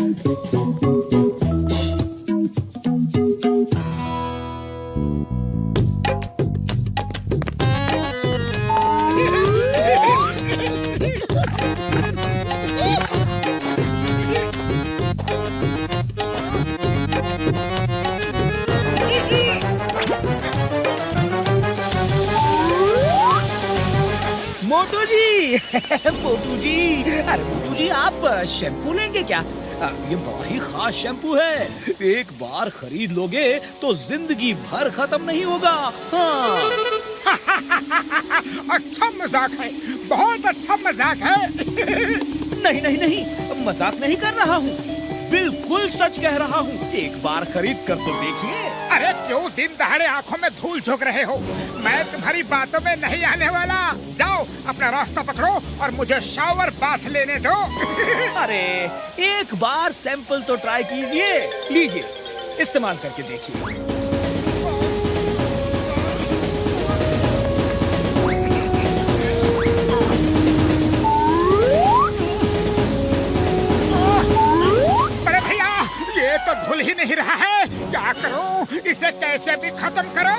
मोटू जी मोटू जी, अरे मोटू जी आप शैम्पू लेंगे क्या? ये बड़ा ही खास शैम्पू है, एक बार खरीद लोगे तो जिंदगी भर खत्म नहीं होगा। हाँ। अच्छा मजाक है, बहुत अच्छा मजाक है। नहीं नहीं नहीं, मजाक नहीं कर रहा हूँ, बिल्कुल सच कह रहा हूँ। एक बार खरीद कर तो देखिए। अरे क्यों दिन दहाड़े आंखों में धूल झोंक रहे हो? मैं तुम्हारी बातों में नहीं आने वाला। जाओ अपना रास्ता पकड़ो और मुझे शावर बाथ लेने दो। अरे एक बार सैंपल तो ट्राई कीजिए, लीजिए इस्तेमाल करके देखिए। तो धुल ही नहीं रहा है, क्या करूं? इसे कैसे भी खत्म करो।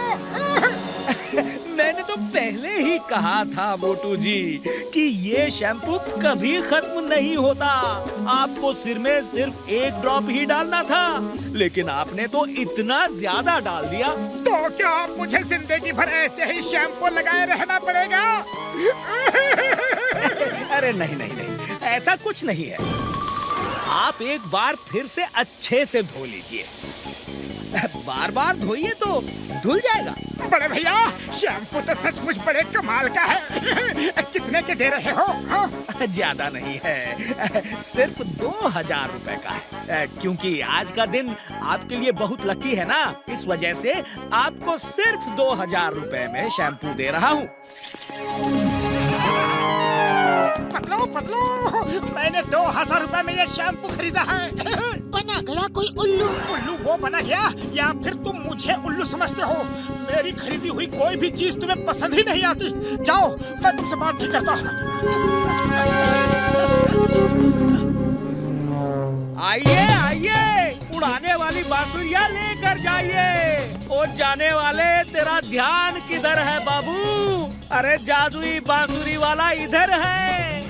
मैंने तो पहले ही कहा था मोटू जी कि ये शैम्पू कभी खत्म नहीं होता। आपको सिर में सिर्फ एक ड्रॉप ही डालना था, लेकिन आपने तो इतना ज्यादा डाल दिया। तो क्या मुझे जिंदगी भर ऐसे ही शैम्पू लगाए रहना पड़ेगा? अरे नहीं नहीं नहीं, ऐसा कुछ नहीं है। आप एक बार फिर से अच्छे से धो लीजिए, बार बार धोइए तो धुल जाएगा। बड़े भैया शैम्पू तो सचमुच बड़े कमाल का है। कितने के दे रहे हो? ज्यादा नहीं है, सिर्फ 2000 रुपए का है। क्योंकि आज का दिन आपके लिए बहुत लकी है ना, इस वजह से आपको सिर्फ 2000 रुपए में शैम्पू दे रहा हूँ। पतलू पतलू, मैंने 2000 रुपए में ये शैम्पू खरीदा है। बना गया कोई उल्लू? उल्लू वो बना गया या फिर तुम मुझे उल्लू समझते हो? मेरी खरीदी हुई कोई भी चीज तुम्हें पसंद ही नहीं आती। जाओ, मैं तुमसे बात नहीं करता। आइए आइए, उड़ाने वाली बांसुरियां लेकर जाइए। ओ जाने वाले, तेरा ध्यान किधर है बाबू? अरे जादुई बांसुरी वाला इधर है।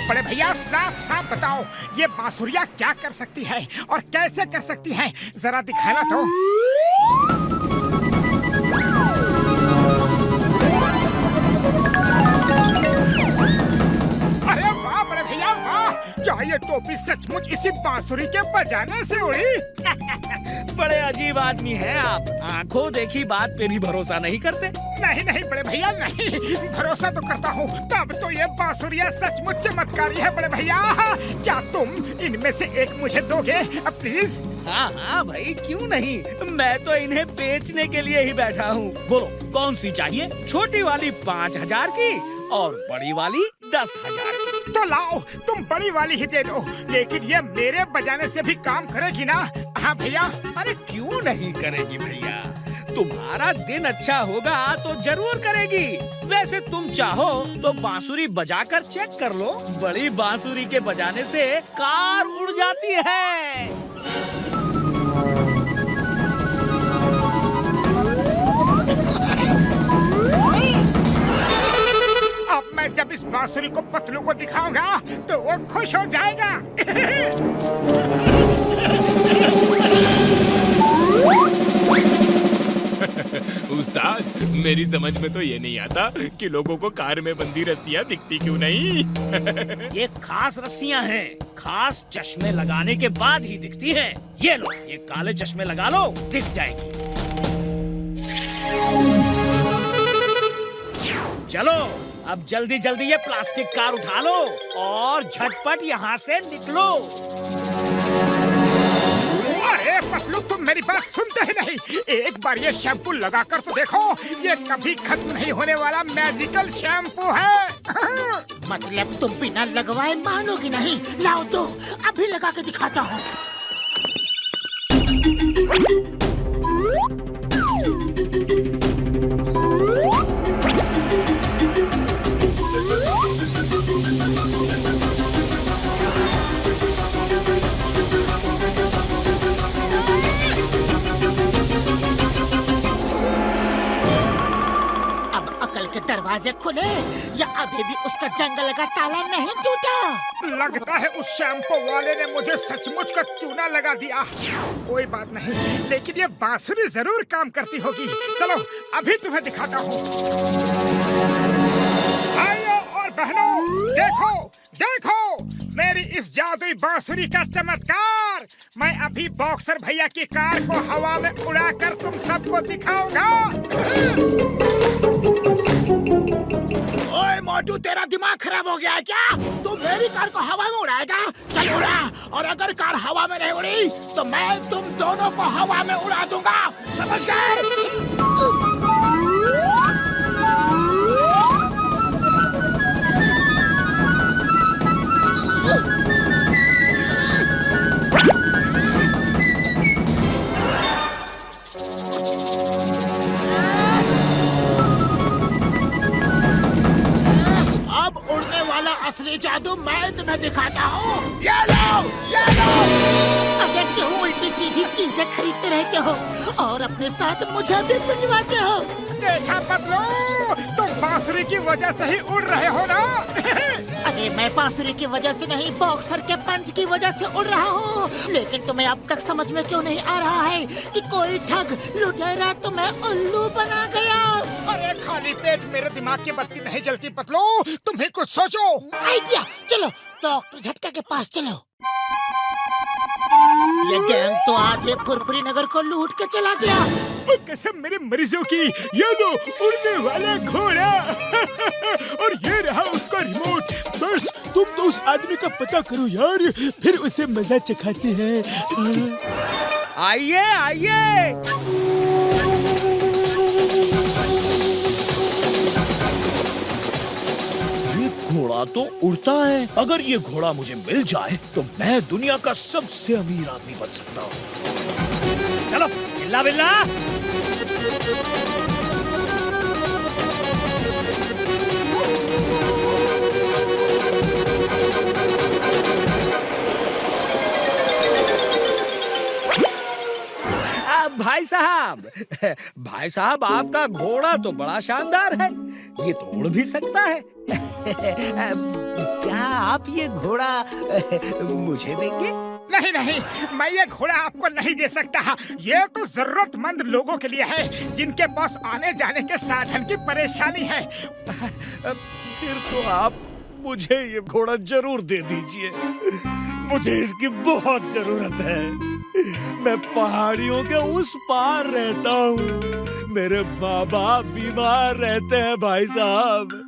बड़े भैया साफ साफ बताओ, ये बांसुरियां क्या कर सकती है और कैसे कर सकती है, जरा दिखाना तो। अरे वाह बड़े भैया वाह, क्या ये टोपी सचमुच इसी बांसुरी के बजाने से उड़ी? बड़े अजीब आदमी हैं आप, आंखों देखी बात पे भी भरोसा नहीं करते। नहीं नहीं बड़े भैया नहीं, भरोसा तो करता हूँ। तब तो ये बांसुरियां सचमुच चमत्कारी है बड़े भैया। क्या तुम इनमें से एक मुझे दोगे प्लीज? हाँ हाँ भाई, क्यों नहीं, मैं तो इन्हें बेचने के लिए ही बैठा हूँ। बोलो कौन सी चाहिए? छोटी वाली 5000 की और बड़ी वाली 10,000 की। तो लाओ, तुम बड़ी वाली ही दे दो, लेकिन ये मेरे बजाने से भी काम करेगी ना? हाँ भैया। अरे क्यों नहीं करेगी भैया, तुम्हारा दिन अच्छा होगा तो जरूर करेगी। वैसे तुम चाहो तो बांसुरी बजाकर चेक कर लो, बड़ी बांसुरी के बजाने से कार उड़ जाती है। अब मैं जब इस बांसुरी को पतलू को दिखाऊंगा तो वो खुश हो जाएगा। उस्ताद, मेरी समझ में तो ये नहीं आता कि लोगों को कार में बंधी रस्सियाँ दिखती क्यों नहीं। ये खास रस्सियाँ हैं, खास चश्मे लगाने के बाद ही दिखती हैं। ये लो, ये काले चश्मे लगा लो, दिख जाएगी। चलो अब जल्दी जल्दी ये प्लास्टिक कार उठा लो और झटपट यहाँ से निकलो। अरे पतलू, तुम मेरी बात सुनते ही नहीं। एक बार ये शैम्पू लगाकर तो देखो, ये कभी खत्म नहीं होने वाला मैजिकल शैम्पू है। मतलब तुम बिना लगवाए मानोगे नहीं? लाओ दो, अभी लगा के दिखाता हूँ। के दरवाजे खुले या अभी भी उसका जंगल का ताला नहीं टूटा? लगता है उस शैम्पू वाले ने मुझे सचमुच का चूना लगा दिया। कोई बात नहीं, लेकिन ये बांसुरी जरूर काम करती होगी। चलो अभी तुम्हें दिखाता हूँ। भाइयों और बहनों, देखो देखो मेरी इस जादुई बांसुरी का चमत्कार। मैं अभी बॉक्सर भैया की कार को हवा में उड़ाकर तुम सबको दिखाऊंगा। ओए मोटू, तेरा दिमाग खराब हो गया है क्या? तू मेरी कार को हवा में उड़ाएगा? चल उड़ा, और अगर कार हवा में नहीं उड़ी तो मैं तुम दोनों को हवा में उड़ा दूंगा, समझ गए? अब उड़ने वाला असली जादू मैं तुम्हें दिखाता हूँ। ये लो, ये लो। अगर क्यों उल्टी सीधी चीजें खरीदते रहते हो और अपने साथ मुझे भी मिलवाते हो? देखा पतलू, तुम बांसुरी की वजह से ही उड़ रहे हो ना? अरे मैं बांसुरी की वजह से नहीं, बॉक्सर के पंच की वजह से उड़ रहा हूँ। लेकिन तुम्हें अब तक समझ में क्यों नहीं आ रहा है कि कोई ठग लुटेरा तुम्हें उल्लू बना गया? अरे खाली पेट मेरे दिमाग की बत्ती नहीं जलती पतलू, तुम ही कुछ सोचो। आइडिया, चलो डॉक्टर झटका के पास चलो। ये गैंग तो आधे फुरफुरी नगर को लूट के चला गया। कसम मेरे मरीजों की, ये लो उड़ने वाला घोड़ा। और ये रहा उसका रिमोट। बस तुम तो उस आदमी का पता करो यार, फिर उसे मजा चखाते हैं। आइए आइए। ये घोड़ा तो उड़ता है। अगर ये घोड़ा मुझे मिल जाए तो मैं दुनिया का सबसे अमीर आदमी बन सकता हूँ। चलो बिल्ला बिल्ला। भाई साहब आपका घोड़ा तो बड़ा शानदार है, ये तो उड़ भी सकता है। क्या आप ये घोड़ा मुझे देंगे? नहीं नहीं, मैं ये घोड़ा आपको नहीं दे सकता। ये तो जरूरतमंद लोगों के लिए है जिनके पास आने जाने के साधन की परेशानी है। फिर तो आप मुझे ये घोड़ा जरूर दे दीजिए, मुझे इसकी बहुत जरूरत है। मैं पहाड़ियों के उस पार रहता हूँ, मेरे माँ बाप बीमार रहते हैं भाई साहब,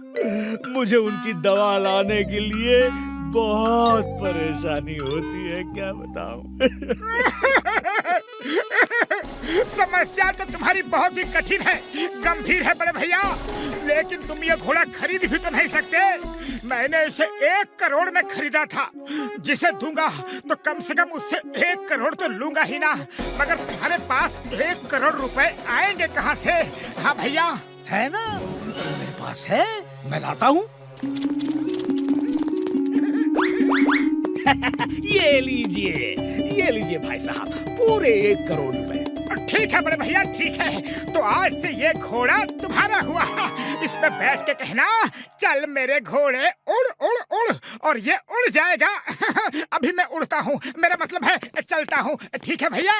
मुझे उनकी दवा लाने के लिए बहुत परेशानी होती है, क्या बताऊं। समस्या तो तुम्हारी बहुत ही कठिन है, गंभीर है बड़े भैया, लेकिन तुम ये घोड़ा खरीद भी तो नहीं सकते। मैंने इसे 1 करोड़ में खरीदा था, जिसे दूंगा तो कम से कम उससे 1 करोड़ तो लूंगा ही ना। मगर तुम्हारे पास 1 करोड़ रुपए आएंगे कहाँ से? हाँ भैया है ना, मेरे पास है, मैं लाता हूँ। ये लीजिए भाई साहब, पूरे 1 करोड़ रुपए। ठीक है बड़े भैया, ठीक है। तो आज से ये घोड़ा तुम्हारा हुआ। इस पे बैठ के कहना, चल मेरे घोड़े उड़ उड़ उड़, और ये उड़ जाएगा। अभी मैं उड़ता हूँ, मेरा मतलब है चलता हूँ। ठीक है भैया।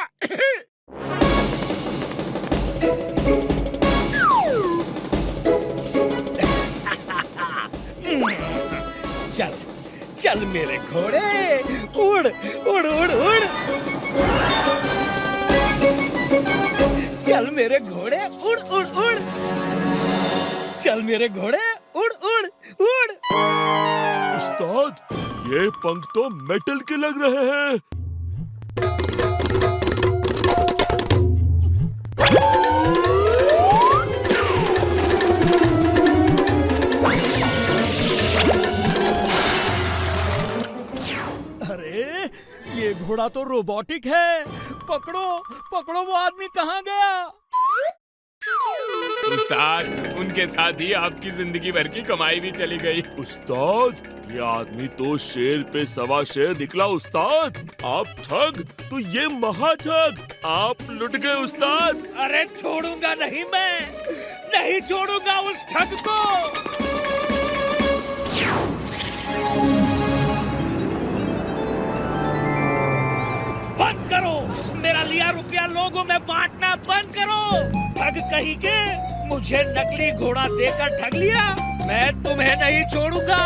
चल चल मेरे घोड़े, उड़ उड़ उड़ उड़। चल मेरे घोड़े उड़ उड़ उड़। चल मेरे घोड़े उड़ उड़ उड़। उस्ताद, ये पंख तो मेटल के लग रहे हैं। अरे ये घोड़ा तो रोबोटिक है। पकड़ो पकड़ो, वो आदमी कहाँ गया? उस्ताद, उनके साथ ही आपकी जिंदगी भर की कमाई भी चली गई। उस्ताद, ये आदमी तो शेर पे सवा शेर निकला। उस्ताद, आप ठग तो ये महा ठग, आप लुट गए उस्ताद। अरे छोड़ूंगा नहीं मैं, नहीं छोड़ूंगा उस ठग को। बंद करो, मेरा लिया रुपया लोगों में बांटना बंद करो। ठग कहीं के, मुझे नकली घोड़ा देकर ठग लिया, मैं तुम्हें नहीं छोड़ूंगा।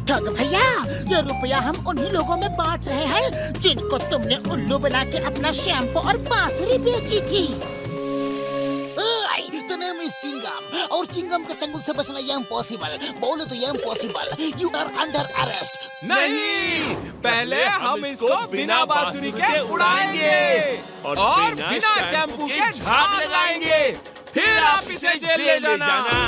ठग भैया, ये रुपया हम उन्हीं लोगों में बांट रहे हैं जिनको तुमने उल्लू बना के अपना शैम्पू और बांसुरी बेची थी। The name is चिंगम, और चिंगम के चंगुल से बचना ये इम्पॉसिबल। बोलो तो ये impossible. You are under arrest। नहीं, पहले हम इसको बिना बांसुरी के उड़ाएंगे और बिना शैम्पू के झाग लगाएंगे, फिर आप इसे जेल ले जाना।